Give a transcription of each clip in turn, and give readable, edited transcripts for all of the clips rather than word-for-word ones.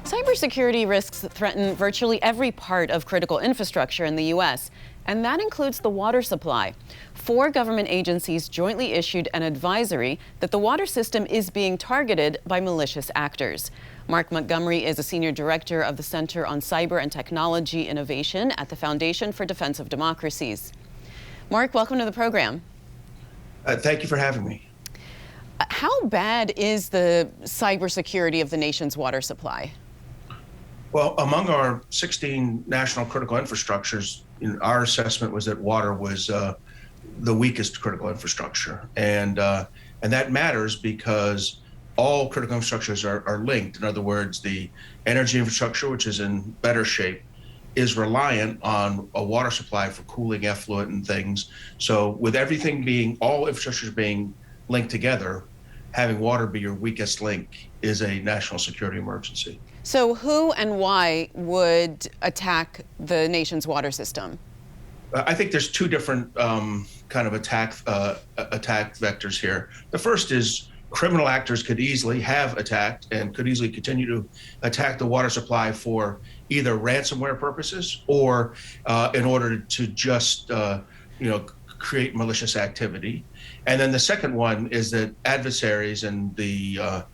Cybersecurity risks threaten virtually every part of critical infrastructure in the U.S., and that includes the water supply. 4 government agencies jointly issued an advisory that the water system is being targeted by malicious actors. Mark Montgomery is a senior director of the Center on Cyber and Technology Innovation at the Foundation for Defense of Democracies. Mark, welcome to the program. Thank you for having me. How bad is the cybersecurity of the nation's water supply? Well, among our 16 national critical infrastructures, our assessment was that water was the weakest critical infrastructure. And that matters because all critical infrastructures are linked. In other words, the energy infrastructure, which is in better shape, is reliant on a water supply for cooling effluent and things. So with everything all infrastructures being linked together, having water be your weakest link is a national security emergency. So who and why would attack the nation's water system? I think there's 2 different kind of attack vectors here. The first is criminal actors could easily have attacked and could easily continue to attack the water supply for either ransomware purposes or in order to just create malicious activity. And then the second one is that adversaries, and the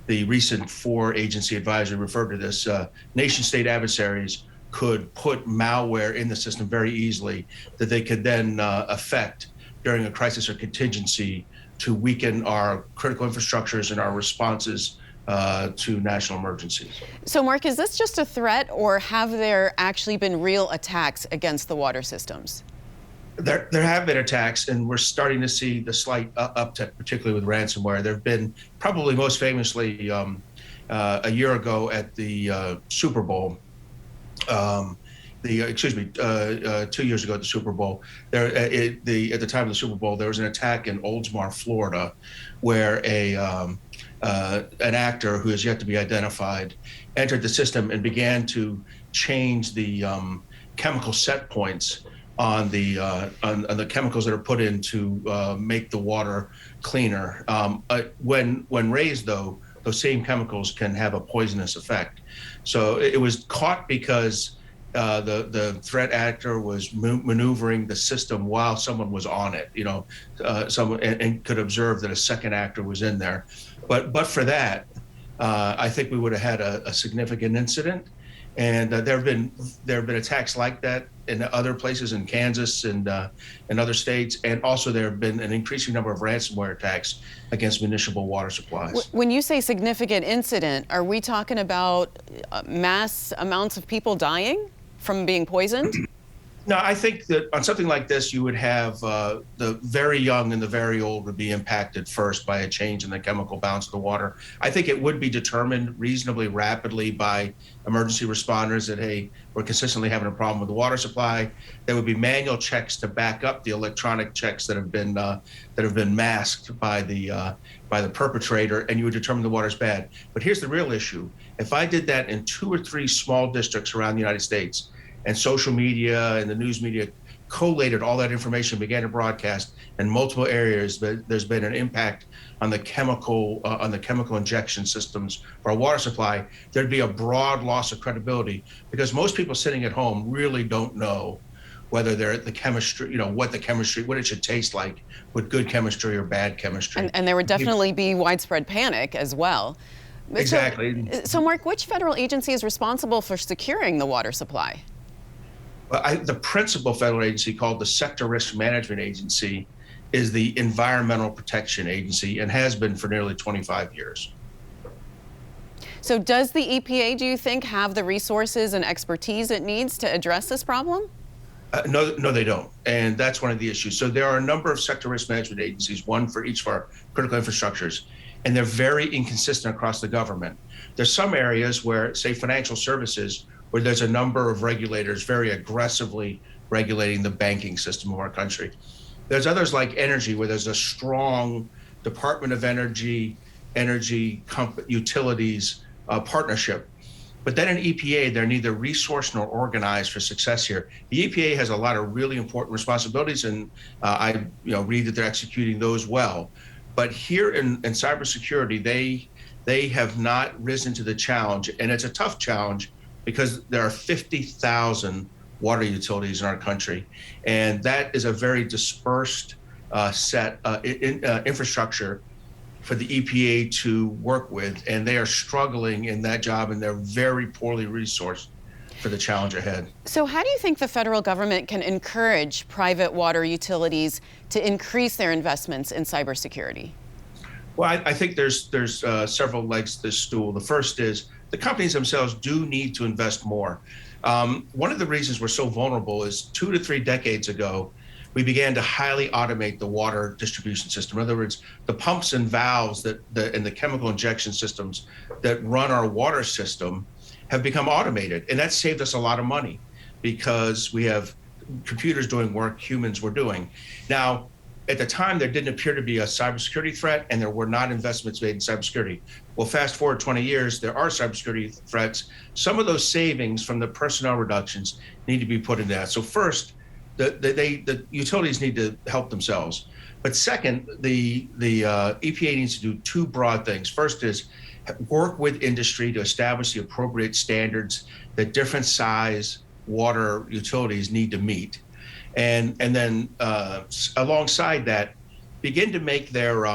recent 4-agency advisory referred to this, nation-state adversaries could put malware in the system very easily that they could then affect during a crisis or contingency to weaken our critical infrastructures and our responses to national emergencies. So, Mark, is this just a threat, or have there actually been real attacks against the water systems? There have been attacks, and we're starting to see the slight uptick, particularly with ransomware. There have been, probably most famously, a year ago at the Super Bowl. 2 years ago at the Super Bowl, at the time of the Super Bowl, there was an attack in Oldsmar, Florida, where an actor who has yet to be identified entered the system and began to change the chemical set points on the chemicals that are put in to make the water cleaner. When raised, though, those same chemicals can have a poisonous effect. So it was caught because the threat actor was maneuvering the system while someone was on it, someone and could observe that a second actor was in there. But for that, I think we would have had a significant incident. And there have been attacks like that in other places in Kansas and in other states, and also there have been an increasing number of ransomware attacks against municipal water supplies. When you say significant incident, are we talking about mass amounts of people dying from being poisoned? No, I think that on something like this, you would have the very young and the very old would be impacted first by a change in the chemical balance of the water. I think it would be determined reasonably rapidly by emergency responders that, hey, we're consistently having a problem with the water supply. There would be manual checks to back up the electronic checks that have been masked by the perpetrator, and you would determine the water's bad. But here's the real issue: if I did that in 2 or 3 small districts around the United States, and social media and the news media collated all that information, began to broadcast in multiple areas, but there's been an impact on the chemical injection systems for our water supply, there'd be a broad loss of credibility, because most people sitting at home really don't know whether they're the chemistry, what it should taste like with good chemistry or bad chemistry. And there would definitely be widespread panic as well. Exactly. So Mark, which federal agency is responsible for securing the water supply? The principal federal agency, called the Sector Risk Management Agency, is the Environmental Protection Agency and has been for nearly 25 years. So does the EPA, do you think, have the resources and expertise it needs to address this problem? No, they don't. And that's one of the issues. So there are a number of sector risk management agencies, one for each of our critical infrastructures, and they're very inconsistent across the government. There's some areas where, say, financial services, where there's a number of regulators very aggressively regulating the banking system of our country. There's others like energy, where there's a strong Department of Energy, utilities partnership. But then in EPA, they're neither resourced nor organized for success here. The EPA has a lot of really important responsibilities, and I read that they're executing those well. But here in cybersecurity, they have not risen to the challenge, and it's a tough challenge because there are 50,000 water utilities in our country, and that is a very dispersed set infrastructure for the EPA to work with, and they are struggling in that job, and they're very poorly resourced for the challenge ahead. So how do you think the federal government can encourage private water utilities to increase their investments in cybersecurity? Well, I think there's several legs to this stool. The first is the companies themselves do need to invest more. One of the reasons we're so vulnerable is 2 to 3 decades ago, we began to highly automate the water distribution system. In other words, the pumps and valves and the chemical injection systems that run our water system have become automated. And that saved us a lot of money because we have computers doing work humans were doing. Now, at the time, there didn't appear to be a cybersecurity threat, and there were not investments made in cybersecurity. Well, fast forward 20 years, there are cybersecurity threats. Some of those savings from the personnel reductions need to be put into that. So first, the utilities need to help themselves. But second, the EPA needs to do 2 broad things. First is work with industry to establish the appropriate standards that different size water utilities need to meet. And then alongside that, begin to make their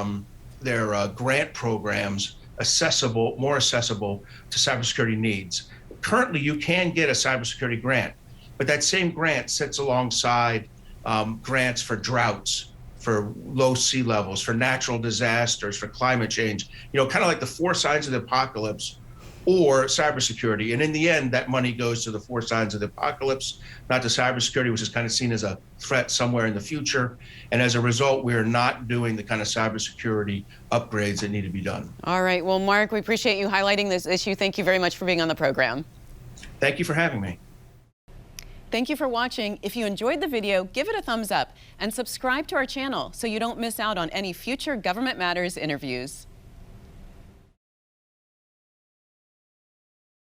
grant programs more accessible to cybersecurity needs. Currently, you can get a cybersecurity grant, but that same grant sits alongside grants for droughts, for low sea levels, for natural disasters, for climate change, kind of like the 4 signs of the apocalypse or cybersecurity. And in the end, that money goes to the 4 signs of the apocalypse, not to cybersecurity, which is kind of seen as a threat somewhere in the future. And as a result, we are not doing the kind of cybersecurity upgrades that need to be done. All right. Well, Mark, we appreciate you highlighting this issue. Thank you very much for being on the program. Thank you for having me. Thank you for watching. If you enjoyed the video, give it a thumbs up and subscribe to our channel so you don't miss out on any future Government Matters interviews.